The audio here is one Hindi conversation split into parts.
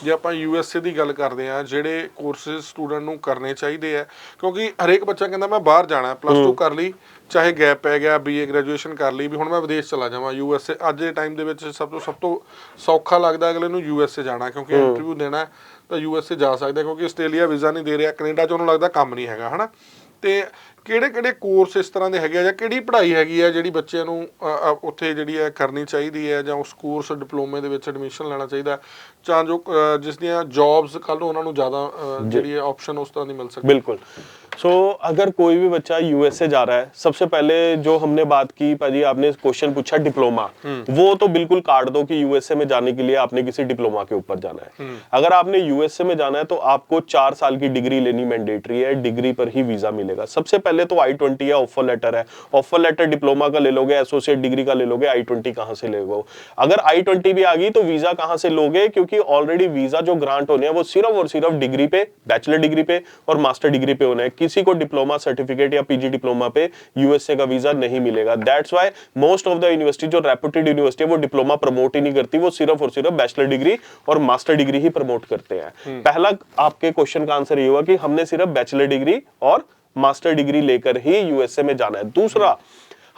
ਜੇ ਆਪਾਂ USA ਦੀ ਗੱਲ ਕਰਦੇ ਆ ਜਿਹੜੇ ਕੋਰਸਿਸ ਸਟੂਡੈਂਟ ਨੂੰ ਕਰਨੇ ਚਾਹੀਦੇ ਆ, ਕਿਉਂਕਿ ਹਰੇਕ ਬੱਚਾ ਕਹਿੰਦਾ ਮੈਂ ਬਾਹਰ ਜਾਣਾ, +2 ਕਰ ਲਈ, ਚਾਹੇ ਗੈਪ ਪੈ ਗਿਆ, BA ਗ੍ਰੈਜੂਏਸ਼ਨ ਕਰ ਲਈ, ਵੀ ਹੁਣ ਮੈਂ ਵਿਦੇਸ਼ ਚਲਾ ਜਾਵਾਂ। USA ਅੱਜ ਦੇ ਟਾਈਮ ਦੇ ਵਿੱਚ ਸਭ ਤੋਂ ਸੌਖਾ ਲੱਗਦਾ ਅਗਲੇ ਨੂੰ USA ਜਾਣਾ, ਕਿਉਂਕਿ ਇੰਟਰਵਿਊ ਦੇਣਾ ਤਾਂ USA ਜਾ ਸਕਦਾ, ਕਿਉਂਕਿ ਆਸਟ੍ਰੇਲੀਆ ਵੀਜ਼ਾ ਨਹੀਂ ਦੇ ਰਿਹਾ, ਕੈਨੇਡਾ 'ਚ ਉਹਨੂੰ ਲੱਗਦਾ ਕੰਮ ਨਹੀਂ ਹੈਗਾ, ਹੈ ਨਾ। ਤੇ ਕਿਹੜੇ ਕੋਰਸ ਇਸ ਤਰ੍ਹਾਂ ਦੇ ਹੈਗੇ ਆ, ਜਾਂ ਕਿਹੜੀ ਪੜ੍ਹਾਈ ਹੈਗੀ ਆ ਜਿਹੜੀ ਬੱਚਿਆਂ ਨੂੰ ਉੱਥੇ ਜਿਹੜੀ ਹੈ ਕਰਨੀ ਚਾਹੀਦੀ ਹੈ, ਜਾਂ ਉਸ ਕੋਰਸ ਡਿਪਲੋਮੇ ਦੇ ਵਿੱਚ ਐਡਮਿਸ਼ਨ ਲੈਣਾ ਚਾਹੀਦਾ, ਤਾਂ ਜੋ ਜਿਸ ਦੀਆਂ ਜॉब्स ਕੱਲ੍ਹ ਨੂੰ ਉਹਨਾਂ ਨੂੰ ਜ਼ਿਆਦਾ ਜਿਹੜੀ है ऑप्शन उस तरह नहीं मिल सकती। बिल्कुल। अगर कोई भी बच्चा USA जा रहा है, सबसे पहले जो हमने बात की भाजी, आपने क्वेश्चन पूछा डिप्लोमा, वो तो बिल्कुल काट दो कि USA में जाने के लिए आपने किसी डिप्लोमा के ऊपर जाना है। अगर आपने USA में जाना है तो आपको 4 साल की डिग्री लेनी मैंडेटरी है, डिग्री पर ही वीजा मिलेगा। सबसे पहले तो I-20 या ऑफर लेटर है, ऑफर लेटर डिप्लोमा का ले लोगे, एसोसिएट डिग्री का ले लोगे, I-20 कहाँ से लोगे? अगर I-20 भी आ गई तो वीजा कहाँ से लोगे? क्योंकि ऑलरेडी वीजा जो ग्रांट होने हैं वो सिर्फ और सिर्फ डिग्री पे, बैचलर डिग्री पे और मास्टर डिग्री पे होना है। किसी को डिप्लोमा सर्टिफिकेट या PG डिप्लोमा पे USA का वीजा नहीं मिलेगा। That's why most of the university जो रेपुटेड यूनिवर्सिटी है वो डिप्लोमा प्रमोट ही नहीं करती, वो सिर्फ और सिर्फ बैचलर डिग्री और मास्टर डिग्री ही प्रमोट करते हैं। पहला आपके क्वेश्चन का आंसर ये हुआ कि हमने सिर्फ बैचलर डिग्री और मास्टर डिग्री लेकर ही USA में जाना है। दूसरा,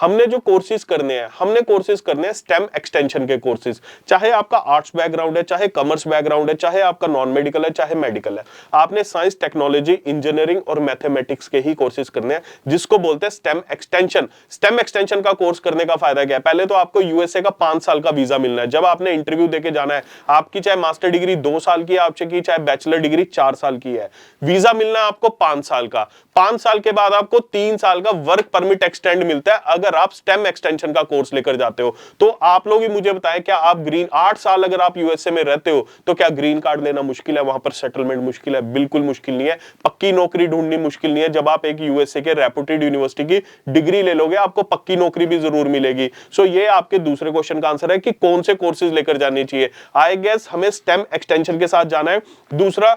हमने जो कोर्सेज करने हैं, हमने कोर्सेज करने हैं स्टेम एक्सटेंशन के कोर्सेज, चाहे आपका आर्ट्स बैकग्राउंड है, चाहे कॉमर्स बैकग्राउंड है, चाहे आपका नॉन मेडिकल है, चाहे मेडिकल है, आपने साइंस, टेक्नोलॉजी, इंजीनियरिंग और मैथमेटिक्स के ही कोर्सेज करने हैं, जिसको बोलते हैं स्टेम एक्सटेंशन। स्टेम एक्सटेंशन का कोर्स करने का फायदा क्या है? पहले तो आपको USA का 5 साल का वीजा मिलना है। जब आपने इंटरव्यू देके जाना है, आपकी चाहे मास्टर डिग्री 2 साल की है आपकी, चाहे बैचलर डिग्री 4 साल की है, वीजा मिलना है आपको 5 साल का। 5 साल के बाद आपको 3 साल का वर्क परमिट एक्सटेंड मिलता है अगर आप स्टेम एक्सटेंशन का कोर्स लेकर जाते हो। तो आप लोग ही मुझे बताएं, क्या आप 8 साल अगर आप USA में रहते हो तो क्या ग्रीन कार्ड लेना मुश्किल है? वहां पर सेटलमेंट मुश्किल है? बिल्कुल मुश्किल नहीं है। पक्की नौकरी ढूंढनी मुश्किल नहीं है। जब आप एक USA के रेपुटेड यूनिवर्सिटी की डिग्री ले लोगे, आपको पक्की नौकरी भी जरूर मिलेगी। सो ये आपके दूसरे क्वेश्चन का आंसर है कि कौन से कोर्सेज लेकर जाने चाहिए। आई गेस हमें स्टेम एक्सटेंशन के साथ जाना है। दूसरा,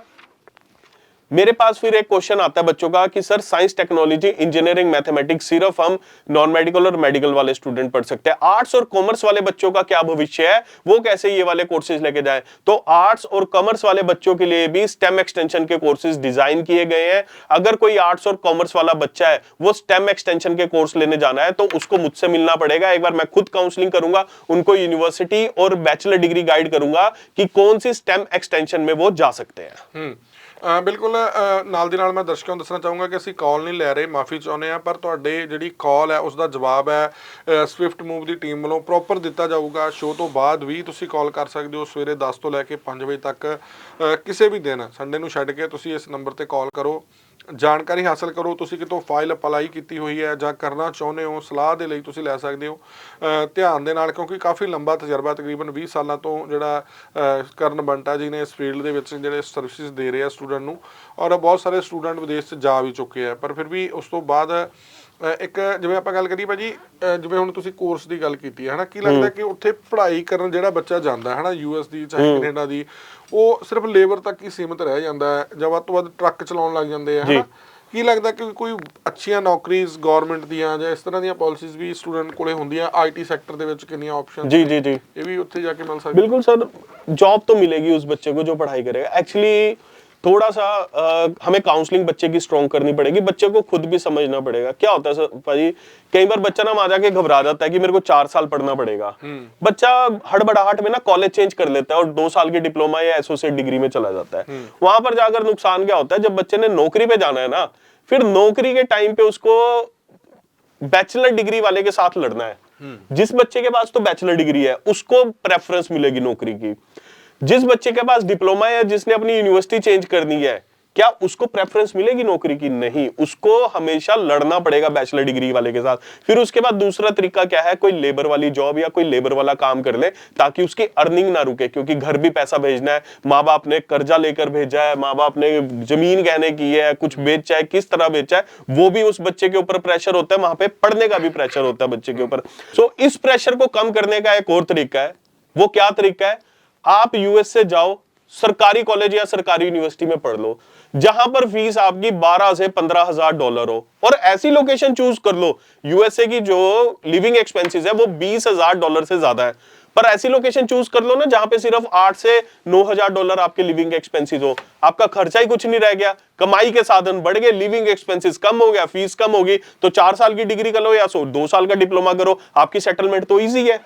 मेरे पास फिर एक क्वेश्चन आता है बच्चों का कि sir science, technology, engineering, mathematics सिर्फ हम नॉन मेडिकल और मेडिकल वाले स्टूडेंट पढ़ सकते हैं, आर्ट्स और कॉमर्स वाले बच्चों का क्या भविष्य है, वो कैसे ये वाले कोर्सेज लेके जाए? तो आर्ट्स और कॉमर्स वाले बच्चों के लिए भी स्टेम एक्सटेंशन के कोर्सेज डिजाइन किए गए हैं। अगर कोई आर्ट्स और कॉमर्स वाला बच्चा है, वो स्टेम एक्सटेंशन के कोर्स लेने जाना है तो उसको मुझसे मिलना पड़ेगा। एक बार मैं खुद काउंसलिंग करूंगा, उनको यूनिवर्सिटी और बैचलर डिग्री गाइड करूंगा कि कौन सी स्टेम एक्सटेंशन में वो जा सकते हैं। ਬਿਲਕੁਲ ਨਾਲ ਦੀ ਨਾਲ ਮੈਂ ਦਰਸ਼ਕਾਂ ਨੂੰ ਦੱਸਣਾ ਚਾਹੂੰਗਾ ਕਿ ਅਸੀਂ ਕਾਲ ਨਹੀਂ ਲੈ ਰਹੇ, ਮਾਫੀ ਚਾਹੁੰਦੇ ਆ, ਪਰ ਤੁਹਾਡੇ ਜਿਹੜੀ ਕਾਲ ਹੈ ਉਸ ਦਾ ਜਵਾਬ ਹੈ ਸਵਿਫਟ ਮੂਵ ਦੀ ਟੀਮ ਵੱਲੋਂ ਪ੍ਰੋਪਰ ਦਿੱਤਾ ਜਾਊਗਾ। ਸ਼ੋਅ ਤੋਂ ਬਾਅਦ ਵੀ ਤੁਸੀਂ ਕਾਲ ਕਰ ਸਕਦੇ ਹੋ, ਸਵੇਰੇ 10 ਤੋਂ ਲੈ ਕੇ 5 ਵਜੇ ਤੱਕ ਕਿਸੇ ਵੀ ਦਿਨ, ਸੰਡੇ ਨੂੰ ਛੱਡ ਕੇ ਤੁਸੀਂ ਇਸ ਨੰਬਰ ਤੇ ਕਾਲ ਕਰੋ, ਜਾਣਕਾਰੀ ਹਾਸਲ ਕਰੋ। ਤੁਸੀਂ ਕਿਤੋਂ ਫਾਈਲ ਅਪਲਾਈ ਕੀਤੀ ਹੋਈ ਹੈ ਜਾਂ ਕਰਨਾ ਚਾਹੁੰਦੇ ਹੋ, ਸਲਾਹ ਦੇ ਲਈ ਤੁਸੀਂ ਲੈ ਸਕਦੇ ਹੋ ਧਿਆਨ ਦੇ ਨਾਲ, ਕਿਉਂਕਿ ਕਾਫੀ ਲੰਬਾ ਤਜਰਬਾ, ਤਕਰੀਬਨ 20 ਸਾਲਾਂ ਤੋਂ ਜਿਹੜਾ ਕਰਨ ਬੰਟਾ ਜੀ ਨੇ ਇਸ ਫੀਲਡ ਦੇ ਵਿੱਚ ਜਿਹੜੇ ਸਰਵਿਸਿਜ਼ ਦੇ ਰਹੇ ਆ ਸਟੂਡੈਂਟ ਨੂੰ, ਔਰ ਬਹੁਤ ਸਾਰੇ ਸਟੂਡੈਂਟ ਵਿਦੇਸ਼ 'ਚ ਜਾ ਵੀ ਚੁੱਕੇ ਆ। ਪਰ ਫਿਰ ਵੀ ਉਸ ਤੋਂ ਬਾਅਦ ਇੱਕ ਜਿਵੇਂ ਆਪਾਂ ਗੱਲ ਕਰੀਏ ਭਾਜੀ, ਜਿਵੇਂ ਹੁਣ ਤੁਸੀਂ ਕੋਰਸ ਦੀ ਗੱਲ ਕੀਤੀ ਹੈ ਨਾ, ਕੀ ਲੱਗਦਾ ਕਿ ਉੱਥੇ ਪੜ੍ਹਾਈ ਕਰਨ ਜਿਹੜਾ ਬੱਚਾ ਜਾਂਦਾ ਹੈ ਨਾ, US ਦੀ ਚਾਹੇ ਕੈਨੇਡਾ ਦੀ, ਉਹ ਸਿਰਫ ਲੇਬਰ ਤੱਕ ਹੀ ਸੀਮਿਤ ਰਹਿ ਜਾਂਦਾ ਹੈ ਜਾਂ ਵੱਧ ਤੋਂ ਵੱਧ ਟਰੱਕ ਚਲਾਉਣ ਲੱਗ ਜਾਂਦੇ ਆ, ਹੈ ਨਾ? ਕੀ ਲੱਗਦਾ ਕਿ ਕੋਈ ਅੱਛੀਆਂ ਨੌਕਰੀਜ਼ ਗਵਰਨਮੈਂਟ ਦੀਆਂ ਜਾਂ ਇਸ ਤਰ੍ਹਾਂ ਦੀਆਂ ਪਾਲਿਸੀਜ਼ ਵੀ ਸਟੂਡੈਂਟ ਕੋਲੇ ਹੁੰਦੀਆਂ? IT ਸੈਕਟਰ ਦੇ ਵਿੱਚ ਕਿੰਨੀਆਂ ਆਪਸ਼ਨ जी जी जी ਇਹ ਵੀ ਉੱਥੇ ਜਾ ਕੇ ਮਿਲ ਸਕਦੀ? बिल्कुल सर, जॉब तो मिलेगी उस बच्चे को जो पढ़ाई करेगा। एक्चुअली थोड़ा सा हमें काउंसलिंग बच्चे की स्ट्रॉन्ग करनी पड़ेगी, बच्चे को खुद भी समझना पड़ेगा। क्या होता है सर भाजी, कई बार बच्चा ना वहां जाके घबरा जाता है कि मेरे को 4 साल पढ़ना पड़ेगा। बच्चा हड़बड़ाहट में ना कॉलेज चेंज कर लेता है और 2 साल की डिप्लोमा या एसोसिएट डिग्री में चला जाता है। वहां पर जाकर नुकसान क्या होता है, जब बच्चे ने नौकरी पे जाना है ना, फिर नौकरी के टाइम पे उसको बैचलर डिग्री वाले के साथ लड़ना है। जिस बच्चे के पास तो बैचलर डिग्री है उसको प्रेफरेंस मिलेगी नौकरी की। जिस बच्चे के पास डिप्लोमा है, जिसने अपनी यूनिवर्सिटी चेंज करनी है, क्या उसको प्रेफरेंस मिलेगी नौकरी की? नहीं, उसको हमेशा लड़ना पड़ेगा बैचलर डिग्री वाले के साथ। फिर उसके बाद दूसरा तरीका क्या है, कोई लेबर वाली जॉब या कोई लेबर वाला काम कर ले ताकि उसकी अर्निंग ना रुके, क्योंकि घर भी पैसा भेजना है, माँ बाप ने कर्जा लेकर भेजा है, माँ बाप ने जमीन गहने की है, कुछ बेचा है, किस तरह बेचा है, वो भी उस बच्चे के ऊपर प्रेशर होता है। वहां पे पढ़ने का भी प्रेशर होता है बच्चे के ऊपर। सो इस प्रेशर को कम करने का एक और तरीका है। वो क्या तरीका है? आप US से जाओ, सरकारी कॉलेज या सरकारी यूनिवर्सिटी में पढ़ लो, जहां पर फीस आपकी 12 से 15 हजार डॉलर हो, और ऐसी लोकेशन चूज कर लो USA की जो लिविंग एक्सपेंसेस है वो 20 हजार डॉलर से ज्यादा है। पर ऐसी लोकेशन चूज कर लो ना जहां पे सिर्फ 8 से 9,000 डॉलर आपके लिविंग एक्सपेंसेस हो, आपका खर्चा ही कुछ नहीं रह गया, कमाई के साधन बढ़ गए, लिविंग एक्सपेंसेस कम हो गया, फीस कम होगी, तो 4 साल की डिग्री कर लो या 2 साल का डिप्लोमा करो, आपकी सेटलमेंट तो इजी है।